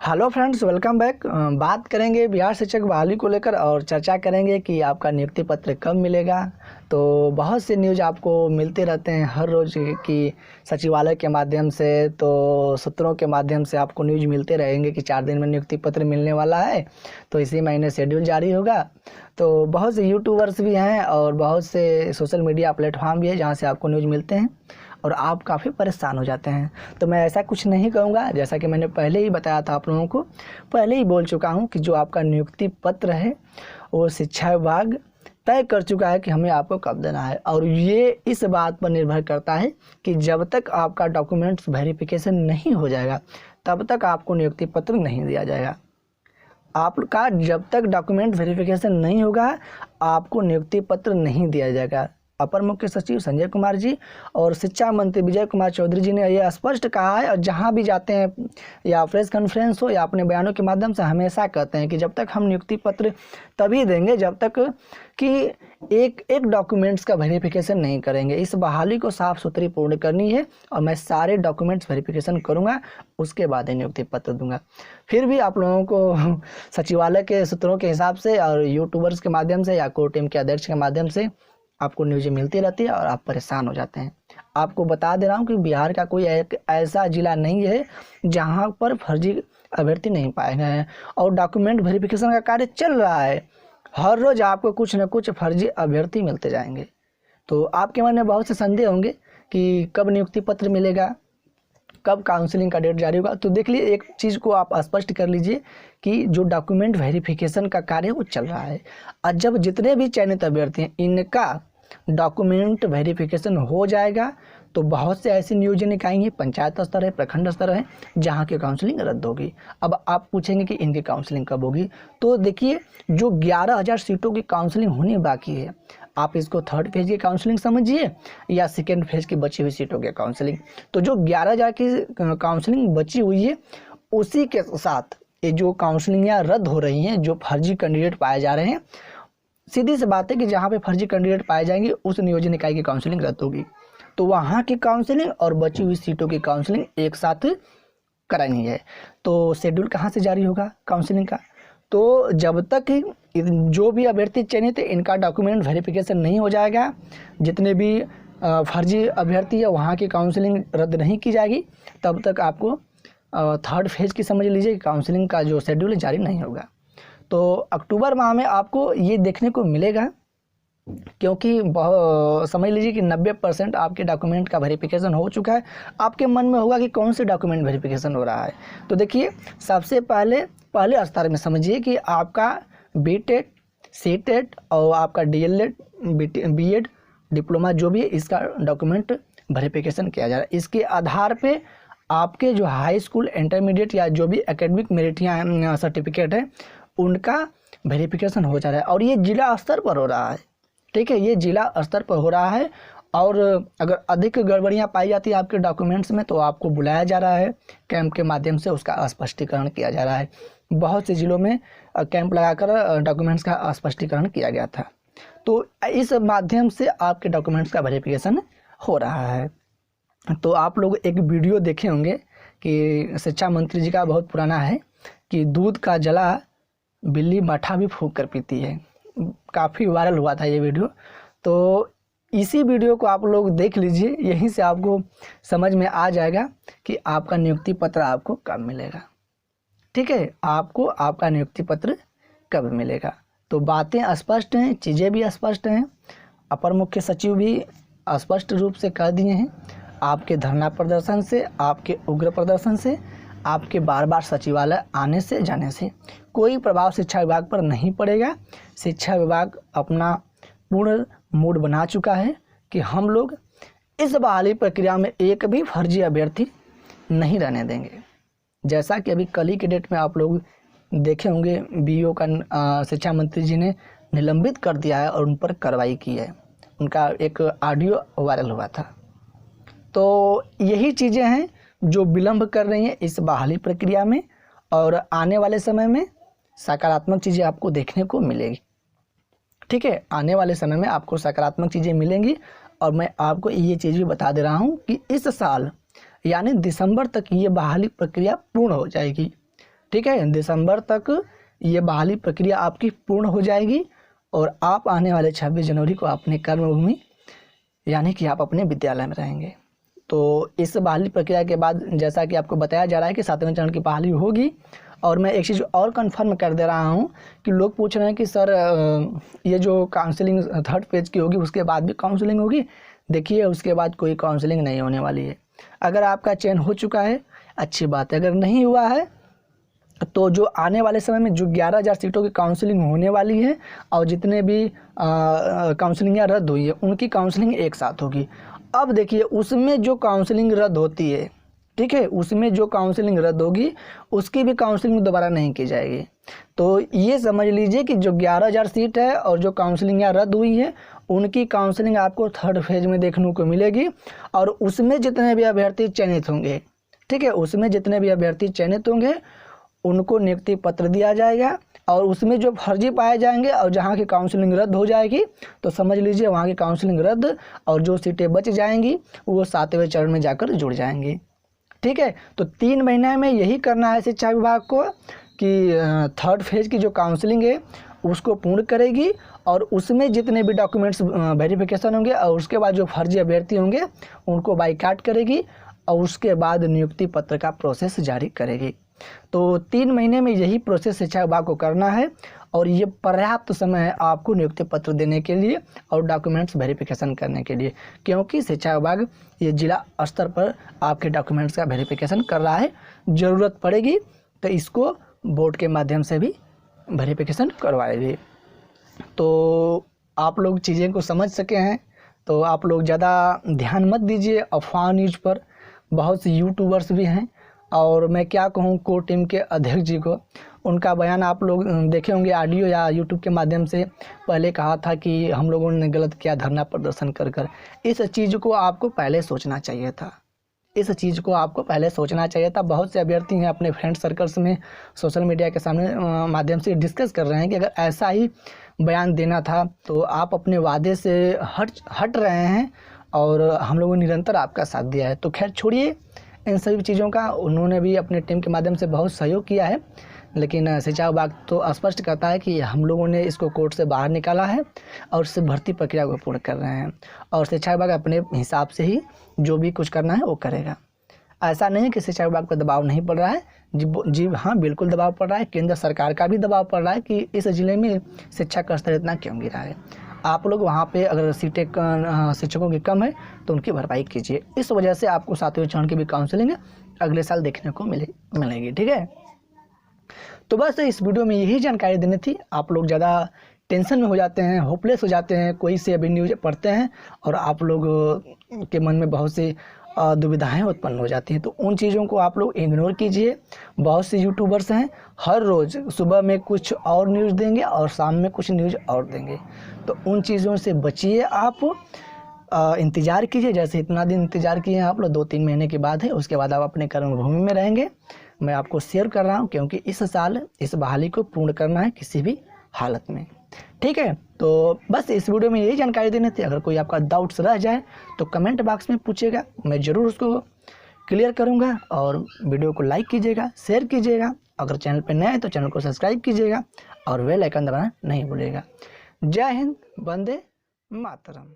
Hello friends, welcome back. बात करेंगे बिहार शिक्षक बहाली को लेकर और चर्चा करेंगे कि आपका नियुक्ति पत्र कब मिलेगा। तो बहुत से न्यूज़ आपको मिलते रहते हैं हर रोज़ कि सचिवालय के माध्यम से, तो सूत्रों के माध्यम से आपको न्यूज़ मिलते रहेंगे कि 4 दिन में नियुक्ति पत्र मिलने वाला है। तो इसी महीने शेड्यूल जारी होगा। तो बहुत से यूट्यूबर्स भी हैं और बहुत से सोशल मीडिया प्लेटफॉर्म भी है जहाँ से आपको न्यूज़ मिलते हैं और आप काफ़ी परेशान हो जाते हैं। तो मैं ऐसा कुछ नहीं कहूँगा, जैसा कि मैंने पहले ही बताया था आप लोगों को, पहले ही बोल चुका हूँ कि जो आपका नियुक्ति पत्र है वो शिक्षा विभाग तय कर चुका है कि हमें आपको कब देना है। और ये इस बात पर निर्भर करता है कि जब तक आपका डॉक्यूमेंट्स वेरिफिकेशन नहीं हो जाएगा तब तक आपको नियुक्ति पत्र नहीं दिया जाएगा। आपका जब तक डॉक्यूमेंट वेरिफिकेशन नहीं होगा आपको नियुक्ति पत्र नहीं दिया जाएगा। अपर मुख्य सचिव संजय कुमार जी और शिक्षा मंत्री विजय कुमार चौधरी जी ने यह स्पष्ट कहा है और जहां भी जाते हैं या प्रेस कॉन्फ्रेंस हो या अपने बयानों के माध्यम से हमेशा कहते हैं कि जब तक हम नियुक्ति पत्र तभी देंगे जब तक कि एक डॉक्यूमेंट्स का वेरिफिकेशन नहीं करेंगे। इस बहाली को साफ सुथरी पूर्ण करनी है और मैं सारे डॉक्यूमेंट्स वेरिफिकेशन करूंगा, उसके बाद ही नियुक्ति पत्र दूंगा। फिर भी आप लोगों को सचिवालय के सूत्रों के हिसाब से और यूट्यूबर्स के माध्यम से या कोर टीम के अध्यक्ष के माध्यम से आपको न्यूज़ मिलती रहती है और आप परेशान हो जाते हैं। आपको बता दे रहा हूँ कि बिहार का कोई एक ऐसा ज़िला नहीं है जहाँ पर फर्जी अभ्यर्थी नहीं पाए गए हैं और डॉक्यूमेंट वेरिफिकेशन का कार्य चल रहा है। हर रोज़ आपको कुछ न कुछ फर्जी अभ्यर्थी मिलते जाएंगे। तो आपके मन में बहुत से संदेह होंगे कि कब नियुक्ति पत्र मिलेगा, कब काउंसलिंग का डेट जारी होगा। तो देख लीजिए, एक चीज़ को आप स्पष्ट कर लीजिए कि जो डॉक्यूमेंट वेरिफिकेशन का कार्य है वो चल रहा है और जब जितने भी चयनित अभ्यर्थी हैं इनका डॉक्यूमेंट वेरिफिकेशन हो जाएगा तो बहुत से ऐसी नियोजन इकाई हैं, पंचायत स्तर है, प्रखंड स्तर है, जहाँ की काउंसलिंग रद्द होगी। अब आप पूछेंगे कि इनकी काउंसलिंग कब होगी। तो देखिए, जो 11,000 सीटों की काउंसलिंग होनी बाकी है, आप इसको थर्ड फेज की काउंसलिंग समझिए या सेकेंड फेज की बची हुई सीटों की काउंसलिंग। तो जो 11,000 की काउंसलिंग बची हुई है उसी के साथ ये जो काउंसलिंग रद्द हो रही हैं, जो फर्जी कैंडिडेट पाए जा रहे हैं, सीधी सी बात है कि जहाँ पे फर्जी कैंडिडेट पाए जाएंगे उस नियोजन इकाई की काउंसलिंग रद्द होगी। तो वहाँ की काउंसलिंग और बची हुई सीटों की काउंसलिंग एक साथ करानी है। तो शेड्यूल कहाँ से जारी होगा काउंसलिंग का? तो जब तक जो भी अभ्यर्थी चयनित है इनका डॉक्यूमेंट वेरिफिकेशन नहीं हो जाएगा, जितने भी फर्जी अभ्यर्थी है वहाँ की काउंसलिंग रद्द नहीं की जाएगी, तब तक आपको थर्ड फेज की समझ लीजिए काउंसलिंग का जो शेड्यूल है जारी नहीं होगा। तो अक्टूबर माह में आपको ये देखने को मिलेगा, क्योंकि समझ लीजिए कि 90% आपके डॉक्यूमेंट का वेरिफिकेशन हो चुका है। आपके मन में होगा कि कौन से डॉक्यूमेंट वेरिफिकेशन हो रहा है। तो देखिए, सबसे पहले स्तर में समझिए कि आपका बीटेट, सीटेट और आपका डीएलएड, बीएड, डिप्लोमा जो भी है इसका डॉक्यूमेंट वेरिफिकेशन किया जा रहा है। इसके आधार पे आपके जो हाई स्कूल, इंटरमीडिएट या जो भी एकेडमिक मेरिट या सर्टिफिकेट है उनका वेरिफिकेशन हो जा रहा है और ये जिला स्तर पर हो रहा है। ठीक है, ये जिला स्तर पर हो रहा है और अगर अधिक गड़बड़ियां पाई जाती है आपके डॉक्यूमेंट्स में तो आपको बुलाया जा रहा है, कैंप के माध्यम से उसका स्पष्टीकरण किया जा रहा है। बहुत से ज़िलों में कैंप लगाकर डॉक्यूमेंट्स का स्पष्टीकरण किया गया था। तो इस माध्यम से आपके डॉक्यूमेंट्स का वेरिफिकेशन हो रहा है। तो आप लोग एक वीडियो देखे होंगे कि शिक्षा मंत्री जी का बहुत पुराना है कि दूध का जला बिल्ली मठा भी फूंक कर पीती है। काफ़ी वायरल हुआ था ये वीडियो। तो इसी वीडियो को आप लोग देख लीजिए, यहीं से आपको समझ में आ जाएगा कि आपका नियुक्ति पत्र आपको कब मिलेगा। ठीक है, आपको आपका नियुक्ति पत्र कब मिलेगा। तो बातें स्पष्ट हैं, चीज़ें भी स्पष्ट हैं। अपर मुख्य सचिव भी स्पष्ट रूप से कह दिए हैं। आपके धरना प्रदर्शन से, आपके उग्र प्रदर्शन से, आपके बार बार सचिवालय आने से जाने से कोई प्रभाव शिक्षा विभाग पर नहीं पड़ेगा। शिक्षा विभाग अपना पूर्ण मूड बना चुका है कि हम लोग इस बहाली प्रक्रिया में एक भी फर्जी अभ्यर्थी नहीं रहने देंगे। जैसा कि अभी कल ही के डेट में आप लोग देखे होंगे, बीईओ का शिक्षा मंत्री जी ने निलंबित कर दिया है और उन पर कार्रवाई की है। उनका एक ऑडियो वायरल हुआ था। तो यही चीज़ें हैं जो विलंब कर रही हैं इस बहाली प्रक्रिया में और आने वाले समय में सकारात्मक चीज़ें आपको देखने को मिलेगी। ठीक है, आने वाले समय में आपको सकारात्मक चीज़ें मिलेंगी और मैं आपको ये चीज़ भी बता दे रहा हूँ कि इस साल यानी दिसंबर तक ये बहाली प्रक्रिया पूर्ण हो जाएगी। ठीक है, दिसंबर तक ये बहाली प्रक्रिया आपकी पूर्ण हो जाएगी और आप आने वाले 26 जनवरी को अपने कर्मभूमि यानी कि आप अपने विद्यालय में रहेंगे। तो इस बहाली प्रक्रिया के बाद जैसा कि आपको बताया जा रहा है कि 7वें चरण की बहाली होगी। और मैं एक चीज़ और कंफर्म कर दे रहा हूँ कि लोग पूछ रहे हैं कि सर ये जो काउंसलिंग 3rd फेज की होगी उसके बाद भी काउंसलिंग होगी। देखिए, उसके बाद कोई काउंसलिंग नहीं होने वाली है। अगर आपका चयन हो चुका है अच्छी बात है, अगर नहीं हुआ है तो जो आने वाले समय में जो 11,000 सीटों की काउंसलिंग होने वाली है और जितने भी काउंसलिंग रद्द हुई है उनकी काउंसलिंग एक साथ होगी। अब देखिए, उसमें जो काउंसलिंग रद्द होती है, ठीक है, उसमें जो काउंसलिंग रद्द होगी उसकी भी काउंसलिंग दोबारा नहीं की जाएगी। तो ये समझ लीजिए कि जो 11,000 सीट है और जो काउंसलिंग यहाँ रद्द हुई है उनकी काउंसलिंग आपको 3rd फेज में देखने को मिलेगी। और उसमें जितने भी अभ्यर्थी चयनित होंगे, ठीक है, उसमें जितने भी अभ्यर्थी चयनित होंगे उनको नियुक्ति पत्र दिया जाएगा। और उसमें जो फर्जी पाए जाएंगे और जहाँ की काउंसलिंग रद्द हो जाएगी तो समझ लीजिए वहाँ की काउंसलिंग रद्द और जो सीटें बच जाएंगी वो 7वें चरण में जाकर जुड़ जाएंगी। ठीक है, तो 3 महीने में यही करना है शिक्षा विभाग को कि 3rd फेज की जो काउंसलिंग है उसको पूर्ण करेगी और उसमें जितने भी डॉक्यूमेंट्स वेरिफिकेशन होंगे और उसके बाद जो फर्जी अभ्यर्थी होंगे उनको बाइकाट करेगी और उसके बाद नियुक्ति पत्र का प्रोसेस जारी करेगी। तो 3 महीने में यही प्रोसेस शिक्षा विभाग को करना है और ये पर्याप्त समय है आपको नियुक्ति पत्र देने के लिए और डॉक्यूमेंट्स वेरिफिकेशन करने के लिए, क्योंकि शिक्षा विभाग ये जिला स्तर पर आपके डॉक्यूमेंट्स का वेरिफिकेशन कर रहा है। ज़रूरत पड़ेगी तो इसको बोर्ड के माध्यम से भी वेरिफिकेशन करवाएगी। तो आप लोग चीज़ें को समझ सके हैं तो आप लोग ज़्यादा ध्यान मत दीजिए अफवाह न्यूज़ पर। बहुत से यूट्यूबर्स भी हैं और मैं क्या कहूँ कोर टीम के अध्यक्ष जी को, उनका बयान आप लोग देखे होंगे ऑडियो या यूट्यूब के माध्यम से। पहले कहा था कि हम लोगों ने गलत किया धरना प्रदर्शन कर कर। इस चीज़ को आपको पहले सोचना चाहिए था, इस चीज़ को आपको पहले सोचना चाहिए था। बहुत से अभ्यर्थी हैं अपने फ्रेंड सर्कल्स में सोशल मीडिया के सामने माध्यम से डिस्कस कर रहे हैं कि अगर ऐसा ही बयान देना था तो आप अपने वादे से हट रहे हैं और हम लोगों ने निरंतर आपका साथ दिया है। तो खैर छोड़िए इन सभी चीज़ों का, उन्होंने भी अपने टीम के माध्यम से बहुत सहयोग किया है, लेकिन शिक्षा विभाग तो स्पष्ट करता है कि हम लोगों ने इसको कोर्ट से बाहर निकाला है और उससे भर्ती प्रक्रिया को पूर्ण कर रहे हैं और शिक्षा विभाग अपने हिसाब से ही जो भी कुछ करना है वो करेगा। ऐसा नहीं कि शिक्षा विभाग पर दबाव नहीं पड़ रहा है, जी हाँ बिल्कुल दबाव पड़ रहा है। केंद्र सरकार का भी दबाव पड़ रहा है कि इस ज़िले में शिक्षा का स्तर इतना क्यों गिरा है। आप लोग वहाँ पे अगर सीटें शिक्षकों की कम है तो उनकी भरपाई कीजिए। इस वजह से आपको 7वें चरण की भी काउंसलिंग अगले साल देखने को मिलेगी। ठीक है, तो बस इस वीडियो में यही जानकारी देनी थी। आप लोग ज़्यादा टेंशन में हो जाते हैं, होपलेस हो जाते हैं, कोई से अभी न्यूज़ पढ़ते हैं और आप लोग के मन में बहुत सी दुविधाएं उत्पन्न हो जाती हैं। तो उन चीज़ों को आप लोग इग्नोर कीजिए। बहुत से यूट्यूबर्स हैं हर रोज़ सुबह में कुछ और न्यूज़ देंगे और शाम में कुछ न्यूज़ और देंगे, तो उन चीज़ों से बचिए। आप इंतज़ार कीजिए, जैसे इतना दिन इंतज़ार किए हैं आप लोग, 2-3 महीने के बाद है, उसके बाद आप अपने कर्मभूमि में रहेंगे। मैं आपको शेयर कर रहा हूँ क्योंकि इस साल इस बहाली को पूर्ण करना है किसी भी हालत में। ठीक है, तो बस इस वीडियो में यही जानकारी देनी थी। अगर कोई आपका डाउट्स रह जाए तो कमेंट बॉक्स में पूछिएगा, मैं ज़रूर उसको क्लियर करूँगा। और वीडियो को लाइक कीजिएगा, शेयर कीजिएगा। अगर चैनल पर नए हैं तो चैनल को सब्सक्राइब कीजिएगा और बेल आइकन दबाना नहीं भूलिएगा। जय हिंद, वंदे मातरम।